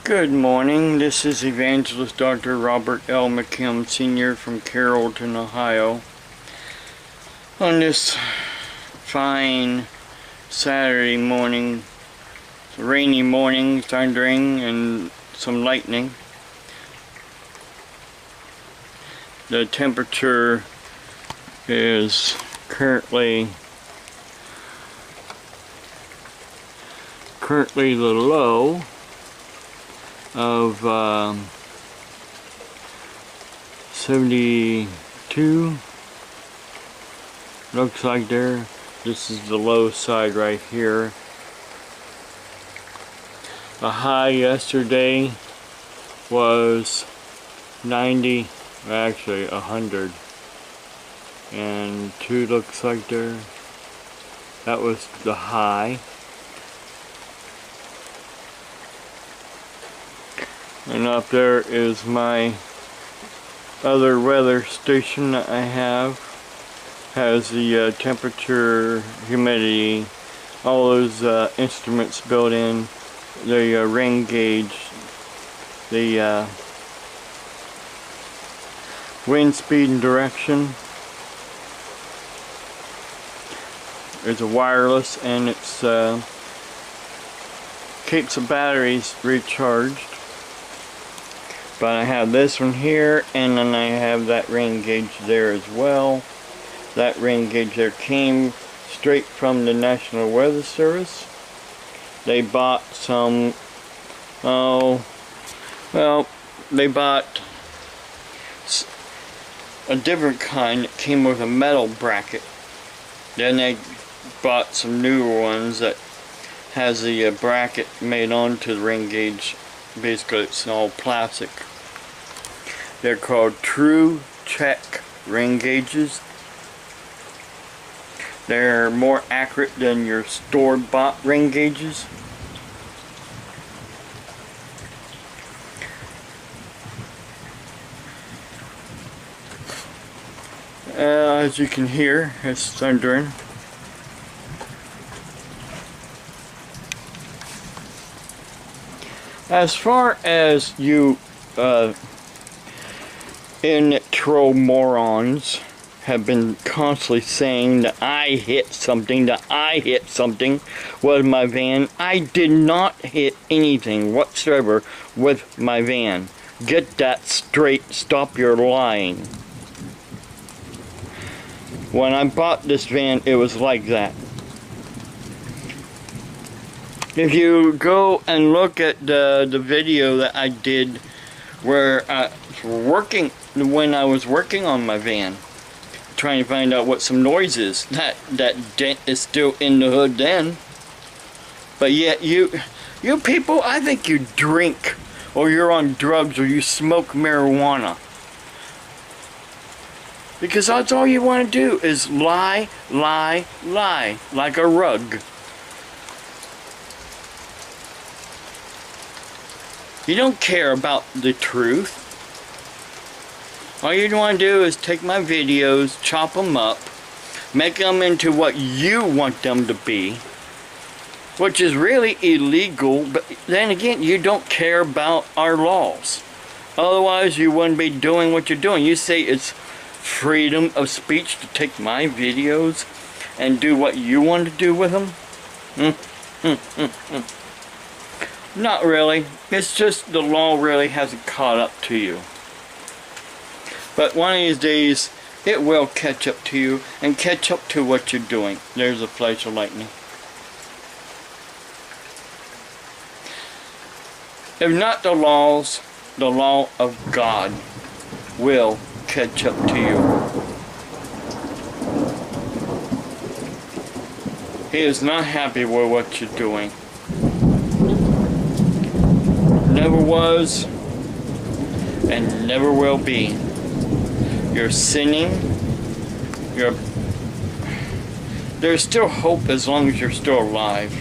Good morning. This is Evangelist Dr. Robert L. McKim, Sr. from Carrollton, Ohio. On this fine Saturday morning, rainy morning, thundering and some lightning. The temperature is currently the low of 72. Looks like there. This is the low side right here. The high yesterday was 90, actually 100. And 2 looks like there. That was the high. And up there is my other weather station that I have. Has the temperature, humidity, all those instruments built in. The rain gauge, the wind speed and direction. It's a wireless, and it's keeps the batteries recharged. But I have this one here, and then I have that rain gauge there as well. That rain gauge there came straight from the National Weather Service. They bought some, they bought a different kind that came with a metal bracket. Then they bought some newer ones that has the bracket made onto the rain gauge. Basically, it's all plastic. They're called True Check rain gauges. They're more accurate than your store-bought rain gauges. As you can hear, it's thundering. As far as you intro morons have been constantly saying that I hit something with my van, I did not hit anything whatsoever with my van. Get that straight. Stop your lying. When I bought this van, it was like that. If you go and look at the video that I did where when I was working on my van, trying to find out what some noise is, that dent is still in the hood then. But yet you people, I think you drink, or you're on drugs, or you smoke marijuana. Because that's all you want to do is lie, lie, lie, like a rug. You don't care about the truth. All you want to do is take my videos, chop them up, make them into what you want them to be, which is really illegal, but then again, you don't care about our laws. Otherwise, you wouldn't be doing what you're doing. You say it's freedom of speech to take my videos and do what you want to do with them? Not really. It's just the law really hasn't caught up to you. But one of these days, it will catch up to you and catch up to what you're doing. There's a flash of lightning. If not the laws, the law of God will catch up to you. He is not happy with what you're doing. Never was and never will be. You're sinning. There's still hope as long as you're still alive.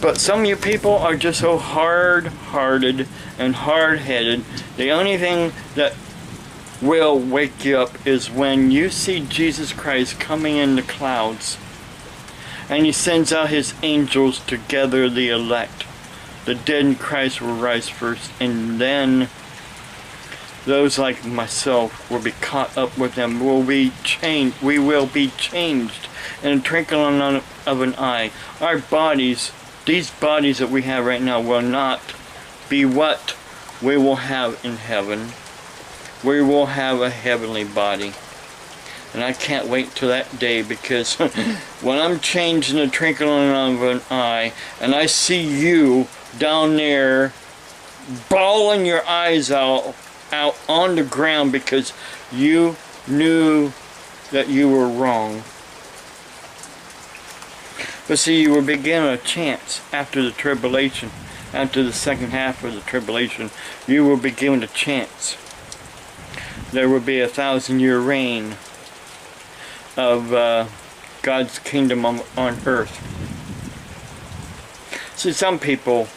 But some of you people are just so hard-hearted and hard-headed. The only thing that will wake you up is when you see Jesus Christ coming in the clouds And he sends out his angels to gather the elect. The dead in Christ will rise first, and then those like myself will be caught up with them, will be changed. We will be changed in a twinkling of an eye. Our bodies, these bodies that we have right now, will not be what we will have in heaven. We will have a heavenly body. And I can't wait till that day, because when I'm changed in a twinkling of an eye, and I see you down there bawling your eyes out on the ground because you knew that you were wrong. But see, you will begin a chance after the tribulation, after the second half of the tribulation, you will begin a chance. There will be 1,000-year reign of God's kingdom on earth. See, some people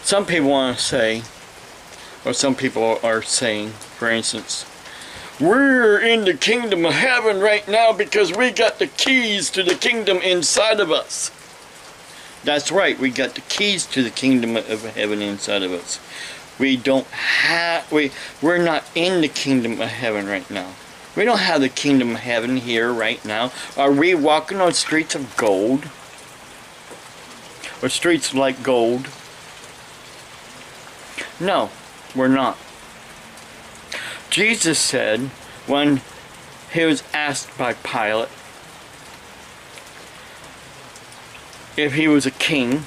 want to say, or some people are saying, for instance, we're in the kingdom of heaven right now because we got the keys to the kingdom inside of us. That's right, we got the keys to the kingdom of heaven inside of us. We don't have, we're not in the kingdom of heaven right now. We don't have the kingdom of heaven here right now. Are we walking on streets of gold? Or streets like gold? No, we're not. Jesus said, when he was asked by Pilate if he was a king,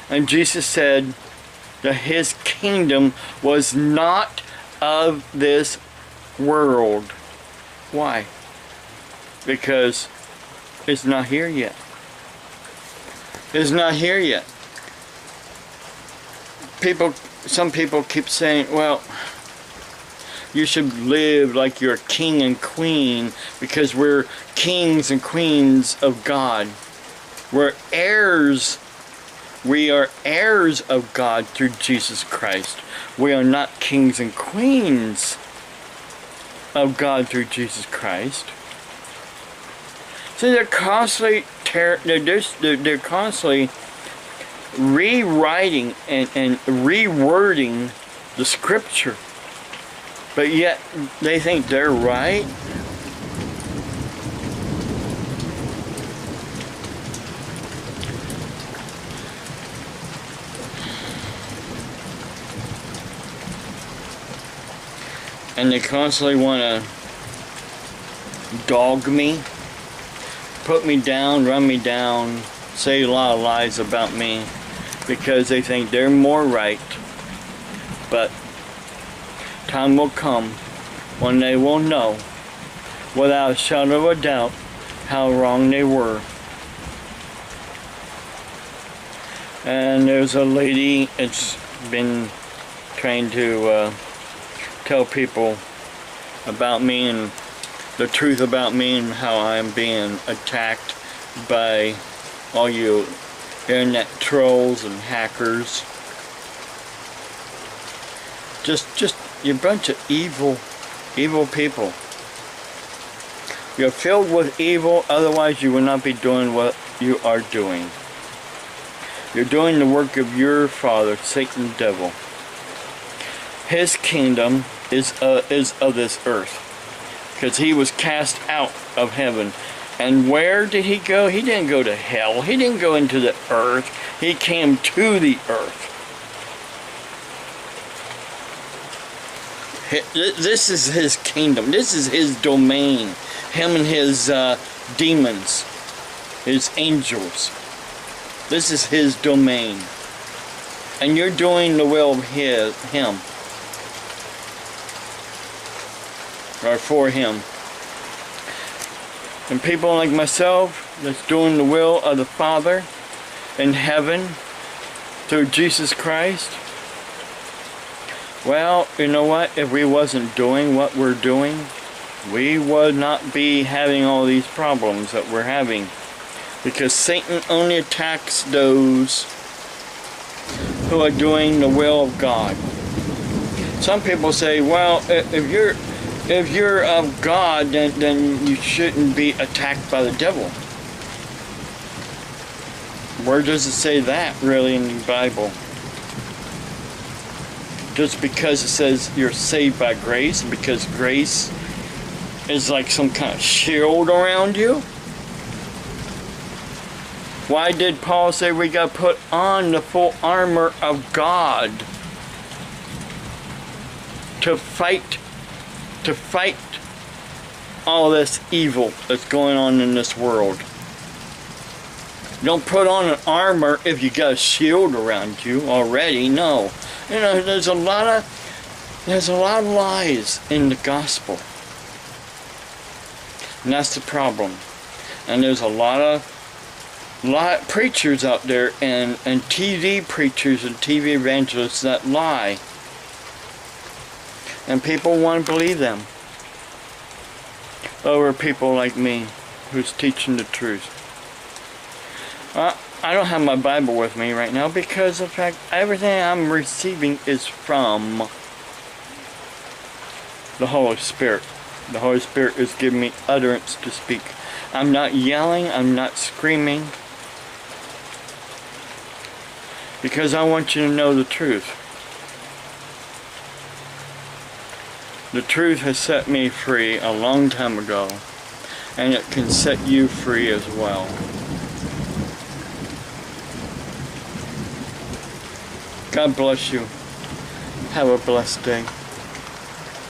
and Jesus said that his kingdom was not of this world. Why? Because it's not here yet. It's not here yet. Some people keep saying, well, you should live like you're a king and queen because we're kings and queens of God. We're heirs. We are heirs of God through Jesus Christ. We are not kings and queens of God through Jesus Christ. So they're constantly rewriting and rewording the scripture, but yet they think they're right. And they constantly want to dog me, put me down, run me down, say a lot of lies about me because they think they're more right. But time will come when they will know without a shadow of a doubt how wrong they were. And there's a lady that's been trying to tell people about me and the truth about me and how I'm being attacked by all you internet trolls and hackers. Just you're a bunch of evil people. You're filled with evil, otherwise you will not be doing what you are doing. You're doing the work of your father, Satan, the devil. His kingdom is of this earth, because he was cast out of heaven. And where did he go? He didn't go to hell. He didn't go into the earth. He came to the earth. This is his kingdom. This is his domain. Him and his demons, his angels. This is his domain. And you're doing the will of him. Or for him. And people like myself that's doing the will of the Father in heaven through Jesus Christ, well, you know what? If we wasn't doing what we're doing, we would not be having all these problems that we're having. Because Satan only attacks those who are doing the will of God. Some people say, well, if you're of God, then you shouldn't be attacked by the devil. Where does it say that really in the Bible? Just because it says you're saved by grace, and because grace is like some kind of shield around you? Why did Paul say we got to put on the full armor of God to fight all this evil that's going on in this world? You don't put on an armor if you got a shield around you already. No. You know, there's a lot of lies in the gospel. And that's the problem. And there's a lot of preachers out there and TV preachers and TV evangelists that lie. And people want to believe them over people like me who's teaching the truth. I don't have my Bible with me right now because of the fact everything I'm receiving is from the Holy Spirit. The Holy Spirit is giving me utterance to speak. I'm not yelling, I'm not screaming, because I want you to know the truth. The truth has set me free a long time ago, and it can set you free as well. God bless you. Have a blessed day.